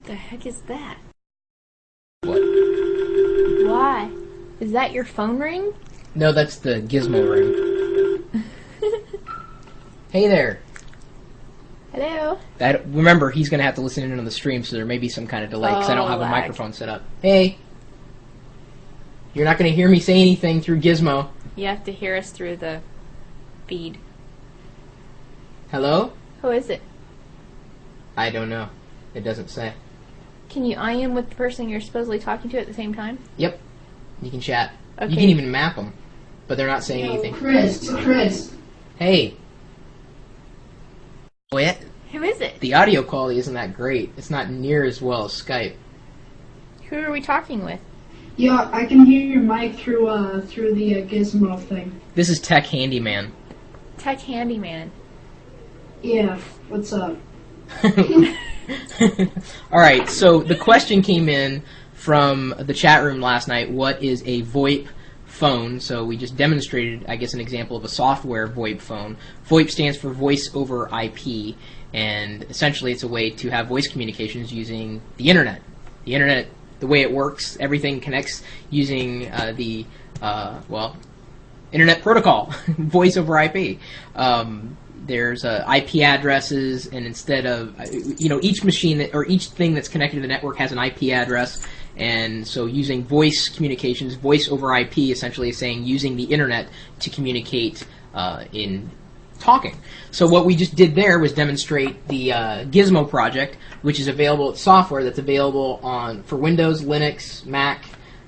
The heck is that? What? Why? Is that your phone ring? No, that's the gizmo ring. Hey there. Hello? Remember, he's going to have to listen in on the stream, so there may be some kind of delay, because I don't have a microphone set up. Hey. You're not going to hear me say anything through Gizmo. You have to hear us through the feed. Hello? Who is it? I don't know. It doesn't say. Can you IM with the person you're supposedly talking to at the same time? Yep. You can chat. Okay. You can even map them, but they're not saying anything. Chris. Hey. What? Who is it? The audio quality isn't that great. It's not near as well as Skype. Who are we talking with? Yeah, I can hear your mic through the gizmo thing. This is Tech Handyman. Tech Handyman. Yeah, what's up? Alright, so the question came in from the chat room last night. What is a VoIP phone? So we just demonstrated, I guess, an example of a software VoIP phone. VoIP stands for Voice over IP, and essentially it's a way to have voice communications using the Internet. The Internet, the way it works, everything connects using the Internet Protocol, Voice over IP. There's IP addresses, and instead of each machine or each thing that's connected to the network has an IP address, and so using voice communications, voice over IP, essentially is saying using the internet to communicate in talking. So what we just did there was demonstrate the Gizmo project, which is available. It's software that's available for Windows, Linux, Mac,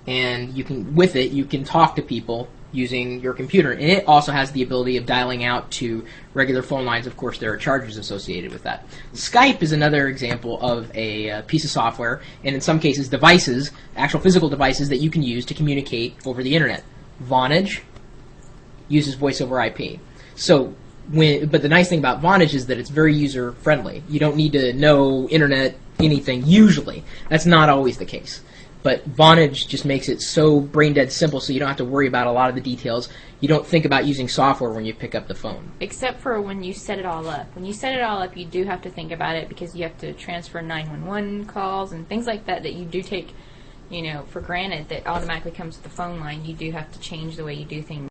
and you can talk to people using your computer. And it also has the ability of dialing out to regular phone lines. Of course, there are charges associated with that. Skype is another example of a piece of software, and in some cases devices, actual physical devices that you can use to communicate over the internet. Vonage uses voice over IP. So, but the nice thing about Vonage is that it's very user friendly. You don't need to know internet anything usually. That's not always the case. But Vonage just makes it so brain-dead simple, so you don't have to worry about a lot of the details. You don't think about using software when you pick up the phone. Except for when you set it all up. When you set it all up, you do have to think about it, because you have to transfer 911 calls and things like that you do take, for granted that automatically comes with the phone line. You do have to change the way you do things.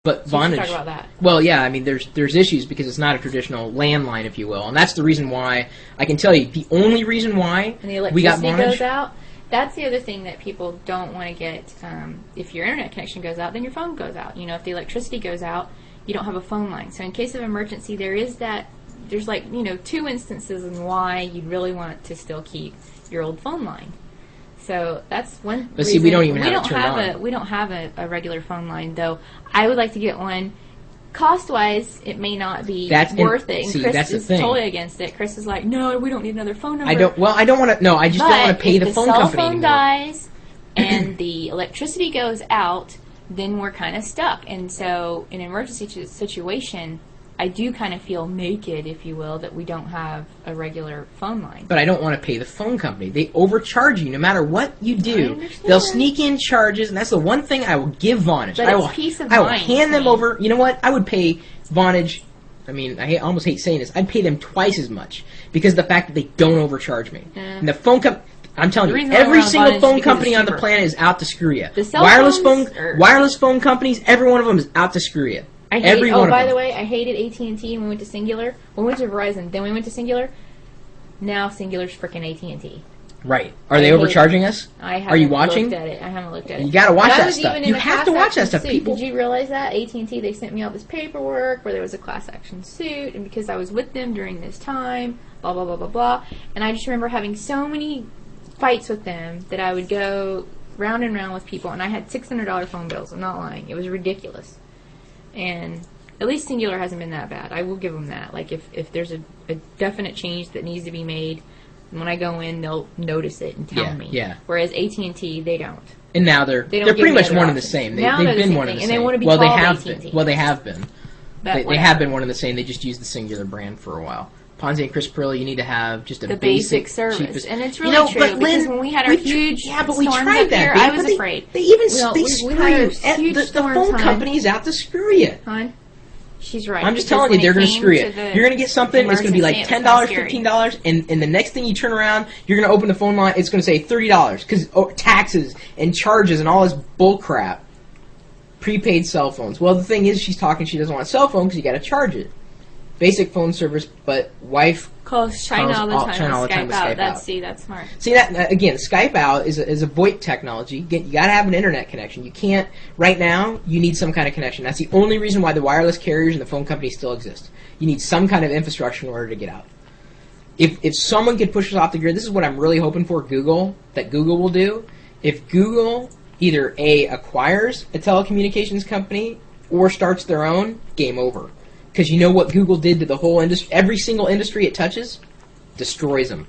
But So Vonage, talk about that. Well, yeah, I mean, there's issues because it's not a traditional landline, if you will, and that's the reason why. I can tell you the only reason why And the we got electricity Vonage. goes out. That's the other thing that people don't want to get. If your internet connection goes out, then your phone goes out. If the electricity goes out, you don't have a phone line. So in case of emergency, there's like, 2 instances in why you'd really want to still keep your old phone line. So that's one But reason. see, we don't even have it turned on. We don't have a regular phone line, though. I would like to get one. Cost-wise, it may not be worth it, and Chris that's the is thing. totally against it. Chris is like, no, we don't need another phone number. I don't want to. No, I just don't want to pay the phone company If the cell phone anymore. dies and the electricity goes out, then we're kind of stuck. And so, in an emergency situation, I do kind of feel naked, if you will, that we don't have a regular phone line. But I don't want to pay the phone company. They overcharge you no matter what you I do. understand. They'll sneak in charges, and that's the one thing I will give Vonage. But it's peace of I will mind hand to them me. over. You know what? I would pay Vonage. I mean, I almost hate saying this. I'd pay them twice as much because of the fact that they don't overcharge me. And the phone company. I'm telling The you, reason why every we're on single Vonage is phone because company it's on the cheaper. planet is out to screw you. The cell wireless phones are- wireless phone companies, every one of them is out to screw you. Every one of by them. the way, I hated AT&T when we went to Singular. We went to Verizon, then we went to Singular. Now Singular's freaking AT&T. Right. Are they overcharging us? I haven't Are you watching? Looked at it. I haven't looked at it. You gotta watch But I that was stuff. even in You a have to class watch that action stuff. suit. People. Did you realize that? AT&T, they sent me all this paperwork where there was a class action suit, and because I was with them during this time, blah, blah, blah, blah, blah. And I just remember having so many fights with them that I would go round and round with people, and I had $600 phone bills. I'm not lying. It was ridiculous. And at least Singular hasn't been that bad. I will give them that. Like, if there's a definite change that needs to be made, when I go in, they'll notice it and tell me. Yeah. Whereas AT&T, they don't. And now They don't they're give pretty me much other one and the options. same. Now They've they're the been same one and thing, the and they same. wanna be Well, they called have AT&T. been. Well, they have been. But They whatever. have been one and the same. They just use the Singular brand for a while. Ponzi and Chris Perillo, you need to have just a The basic service. cheapest. And it's really but true, because Lynn, when we had our huge but we storms tried up that. here, They- I was but they- afraid. They even We they screw had you. a huge The storm phone time. company's out to screw you. Hon? She's right. I'm just because telling you, when they're going to came screw to you. the You're going to get something, it's going to be like emergency, it $10, was kinda $15, and the next thing you turn around, you're going to open the phone line, it's going to say $30, because taxes and charges and all this bull crap. Prepaid cell phones. Well, the thing is, she's talking, she doesn't want a cell phone because you got to charge it. Basic phone service, but wife calls China all the time. China all the time Skype with out. Skype out. That's smart. See that again? Skype out is a VoIP technology. You got to have an internet connection. You can't right now. You need some kind of connection. That's the only reason why the wireless carriers and the phone companies still exist. You need some kind of infrastructure in order to get out. If someone could push us off the grid, this is what I'm really hoping for. Google will do. If Google either acquires a telecommunications company or starts their own, game over. Because you know what Google did to the whole industry? Every single industry it touches destroys them.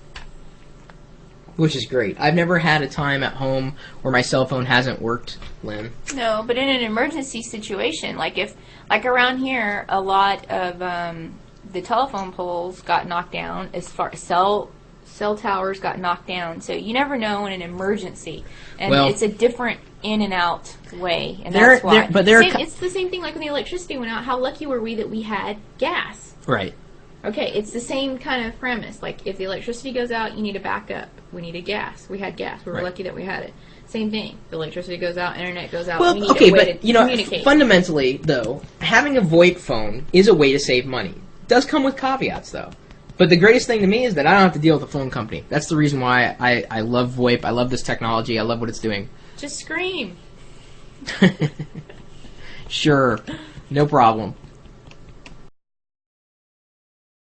Which is great. I've never had a time at home where my cell phone hasn't worked, Lynn. No, but in an emergency situation, like around here, a lot of the telephone poles got knocked down. As far as cell towers got knocked down, so you never know in an emergency, and it's a different in and out way, and that's why. It's the same thing like when the electricity went out. How lucky were we that we had gas? Right. Okay, it's the same kind of premise. Like if the electricity goes out, you need a backup. We needed gas. We had gas. We were lucky that we had it. Same thing. The electricity goes out, internet goes out. Well, we need okay, a way but to communicate. Fundamentally, though, having a VoIP phone is a way to save money. It does come with caveats, though. But the greatest thing to me is that I don't have to deal with a phone company. That's the reason why I love VoIP. I love this technology. I love what it's doing. Just scream. Sure. No problem.